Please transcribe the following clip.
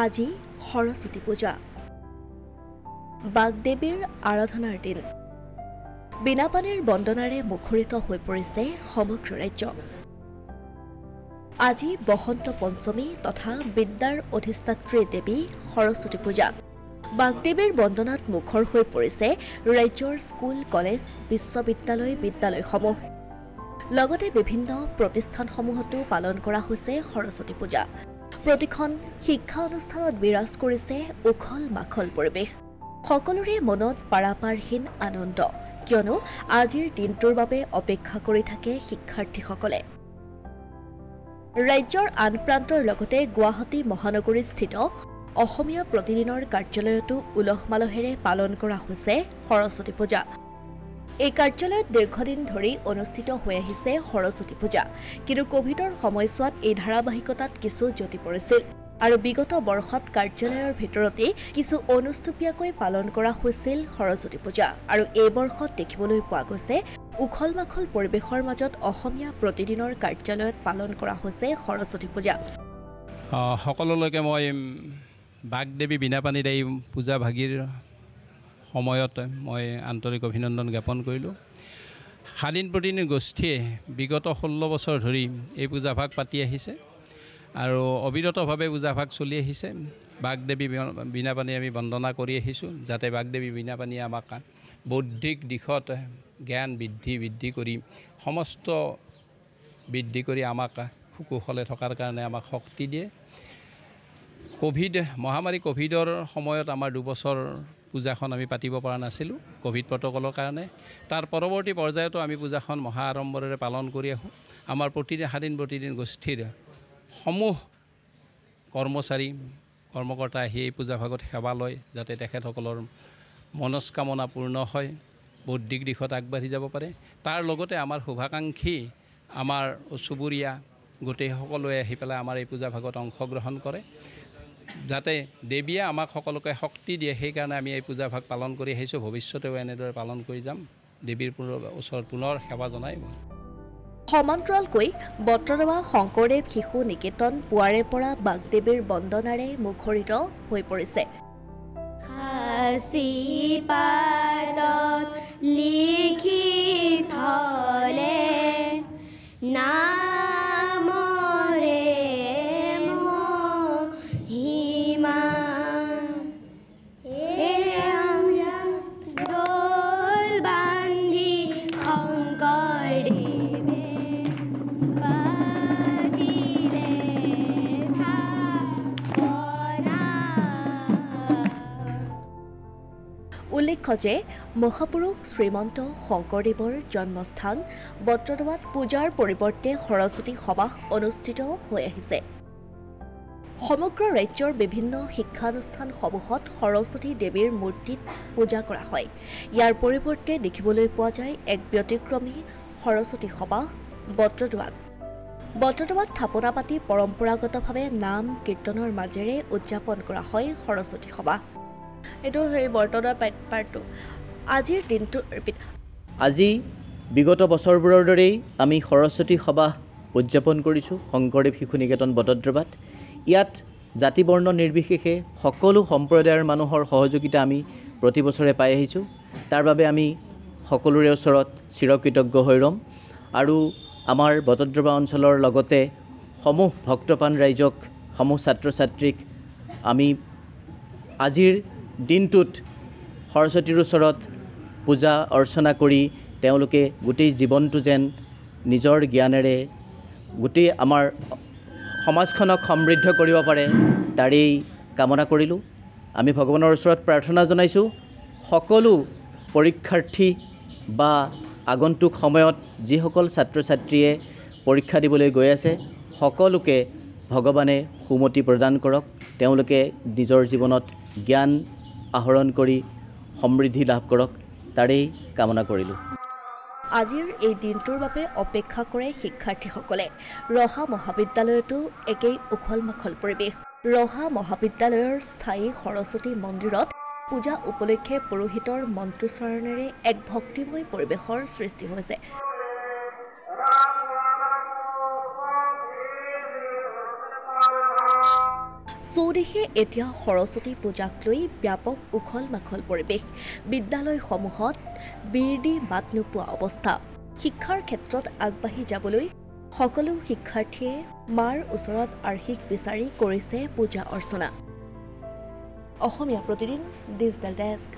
আজি সৰস্বতী পূজা বাগদেৱীৰ আৰাধনাৰ দিন বিনাপানীৰ বন্দনাৰে মুখৰিত হৈ পৰিছে সমগ্ৰ ৰাজ্য আজি বসন্ত পঞ্চমী তথা বিদ্যাৰ অধিষ্ঠাত্ৰী দেৱী সৰস্বতী পূজা বাগদেৱীৰ বন্দনাত মুখৰ হৈ পৰিছে ৰাজ্যৰ স্কুল কলেজ বিশ্ববিদ্যালয় বিদ্যালয়সমূহ লগতে বিভিন্ন প্ৰতিষ্ঠানসমূহতো পালন কৰা হৈছে সৰস্বতী পূজা প্ৰতিখন শিক্ষা অনুষ্ঠানত বিৰাজ কৰিছে উখল মাখল পৰিৱেশ সকলোৰে মনত পাৰাপাৰহীন আনন্দ কিয়নো আজিৰ দিনটোৰ বাবে অপেক্ষা কৰি থাকে শিক্ষাৰ্থীসকলে ৰাজ্যৰ আন প্ৰান্তৰ লগতে গুৱাহাটী মহানগৰীস্থিত অসমীয়া প্ৰতিদিনৰ কাৰ্যালয়তো উলহ মালহেৰে পালন কৰা হৈছে সৰস্বতী পূজা এই কাৰ্যালয়ত দীৰ্ঘদিন ধৰি অনুষ্ঠিত হৈ আহিছে সৰস্বতী পূজা কিন্তু কোভিডৰ সময়ছোৱাত এই ধাৰাবাহিকতাত কিছু জ্যোতি পৰিছিল আৰু বিগত বৰ্ষত কাৰ্যালয়ৰ ভিতৰতে কিছু অনুষ্টুপীয়াকৈ পালন কৰা হৈছিল সৰস্বতী পূজা আৰু এই বৰ্ষত দেখিবলৈ পোৱা গৈছে উখল মাখল পৰিৱেশৰ মাজত অসমীয়া প্ৰতিদিনৰ কাৰ্যালয়ত পালন কৰা হৈছে সৰস্বতী পূজা সকলোলৈকে মই বাগদেৱী বিনাপানীৰ এই পূজা ভাগিৰ সময়ত মই আন্তৰিক অভিনন্দন জ্ঞাপন কৰিলোঁ শালীন প্ৰতিনিধি গোষ্ঠীয়ে বিগত 16 বছৰ ধৰি এই পূজাভাগ পাতি আহিছে আৰু অবিৰতভাৱে পূজাভাগ চলি আহিছে বাগদেৱী বিনাপানী আমি বন্দনা কৰি আহিছোঁ যাতে বাগদেৱী বিনাপানীয়ে আমাক বৌদ্ধিক দিশত জ্ঞান বৃদ্ধি কৰি সমস্ত বৃদ্ধি কৰি আমাক সুকুশলে থকাৰ কাৰণে আমাক শক্তি দিয়ে মহামাৰী কোভিডৰ সময়ত আমাৰ 2 বছৰ পূজাখন আমি পাতিব পৰা নাছিলোঁ কোভিড প্ৰটকলৰ কাৰণে তাৰ পৰৱৰ্তী পৰ্যায়তো আমি পূজাখন মহা আড়ম্বৰেৰে পালন কৰি আহোঁ আমাৰ প্ৰতিদিন গোষ্ঠীৰ সমূহ কৰ্মকৰ্তা আহি এই পূজাভাগত সেৱা লয় যাতে তেখেতসকলৰ মনস্কামনা পূৰ্ণ হয় বৌদ্ধিক দিশত আগবাঢ়ি যাব পাৰে তাৰ লগতে আমাৰ শুভাকাংক্ষী আমাৰ চুবুৰীয়া গোটেই সকলোৱে আহি পেলাই আমাৰ এই পূজাভাগত অংশগ্ৰহণ কৰে যাতে দেৱীয়ে আমাক সকলোকে শক্তি দিয়ে সেইকাৰণে আমি এই পূজাভাগ পালন কৰি আহিছোঁ ভৱিষ্যতেও এনেদৰে পালন কৰি যাম দেৱীৰ ওচৰত পুনৰ সেৱা জনাই সমান্তৰালকৈ বটদ্ৰৱা শংকৰদেৱ শিশু নিকেতন পুৱাৰে পৰা বাগদেৱীৰ বন্দনাৰে মুখৰিত হৈ পৰিছে লিখি থলে নামৰে মহিমা দোল বান্ধি শংকৰদেৱে পাতিলে থাপনা উল্লেখ্য যে মহাপুৰুষ শ্ৰীমন্ত শংকৰদেৱৰ জন্মস্থান বটদ্ৰৱাত পূজাৰ পৰিৱৰ্তে সৰস্বতী সভা অনুষ্ঠিত হৈ আহিছে সমগ্ৰ ৰাজ্যৰ বিভিন্ন শিক্ষানুষ্ঠানসমূহত সৰস্বতী দেৱীৰ মূৰ্তিত পূজা কৰা হয় ইয়াৰ পৰিৱৰ্তে দেখিবলৈ পোৱা যায় এক ব্যতিক্ৰমী সৰস্বতী সভা বটদ্ৰৱাত থাপনা পাতি পৰম্পৰাগতভাৱে নাম কীৰ্তনৰ মাজেৰে উদযাপন কৰা হয় সৰস্বতী সভা এইটো সেই বৰ্তমান পাৰ্টটো আজিৰ দিনটো আজি বিগত বছৰবোৰৰ দৰেই আমি সৰস্বতী সভা উদযাপন কৰিছোঁ শংকৰদেৱ শিশু নিকেতন বটদ্ৰৱাত ইয়াত জাতি বৰ্ণ নিৰ্বিশেষে সকলো সম্প্ৰদায়ৰ মানুহৰ সহযোগিতা আমি প্ৰতি বছৰে পাই আহিছোঁ তাৰ বাবে আমি সকলোৰে ওচৰত চিৰকৃতজ্ঞ হৈ ৰ'ম আৰু আমাৰ বটদ্ৰৱা অঞ্চলৰ লগতে সমূহ ভক্তপ্ৰাণ ৰাইজক সমূহ ছাত্ৰ ছাত্ৰীক আমি আজিৰ দিনটোত সৰস্বতীৰ ওচৰত পূজা অৰ্চনা কৰি তেওঁলোকে গোটেই জীৱনটো যেন নিজৰ জ্ঞানেৰে গোটেই আমাৰ সমাজখনক সমৃদ্ধ কৰিব পাৰে তাৰেই কামনা কৰিলোঁ আমি ভগৱানৰ ওচৰত প্ৰাৰ্থনা জনাইছোঁ সকলো পৰীক্ষাৰ্থী বা আগন্তুক সময়ত যিসকল ছাত্ৰ ছাত্ৰীয়ে পৰীক্ষা দিবলৈ গৈ আছে সকলোকে ভগৱানে সুমতি প্ৰদান কৰক তেওঁলোকে নিজৰ জীৱনত জ্ঞান আহৰণ কৰি সমৃদ্ধি লাভ কৰক তাৰেই কামনা কৰিলোঁ আজিৰ এই দিনটোৰ বাবে অপেক্ষা কৰে শিক্ষাৰ্থীসকলে ৰহা মহাবিদ্যালয়তো একেই উখল মাখল পৰিৱেশ ৰহা মহাবিদ্যালয়ৰ স্থায়ী সৰস্বতী মন্দিৰত পূজা উপলক্ষে পুৰোহিতৰ মন্ত্ৰোচ্চাৰণেৰে এক ভক্তিময় পৰিৱেশৰ সৃষ্টি হৈছে চৌদিশে এতিয়া সৰস্বতী পূজাক লৈ ব্যাপক উখল মাখল পৰিৱেশ বিদ্যালয়সমূহত বিৰদি মাত নোপোৱা অৱস্থা শিক্ষাৰ ক্ষেত্ৰত আগবাঢ়ি যাবলৈ সকলো শিক্ষাৰ্থীয়ে মাৰ ওচৰত আৰ্হিক বিচাৰি কৰিছে পূজা অৰ্চনা অসমীয়া প্ৰতিদিন ডিজিটেল ডেস্ক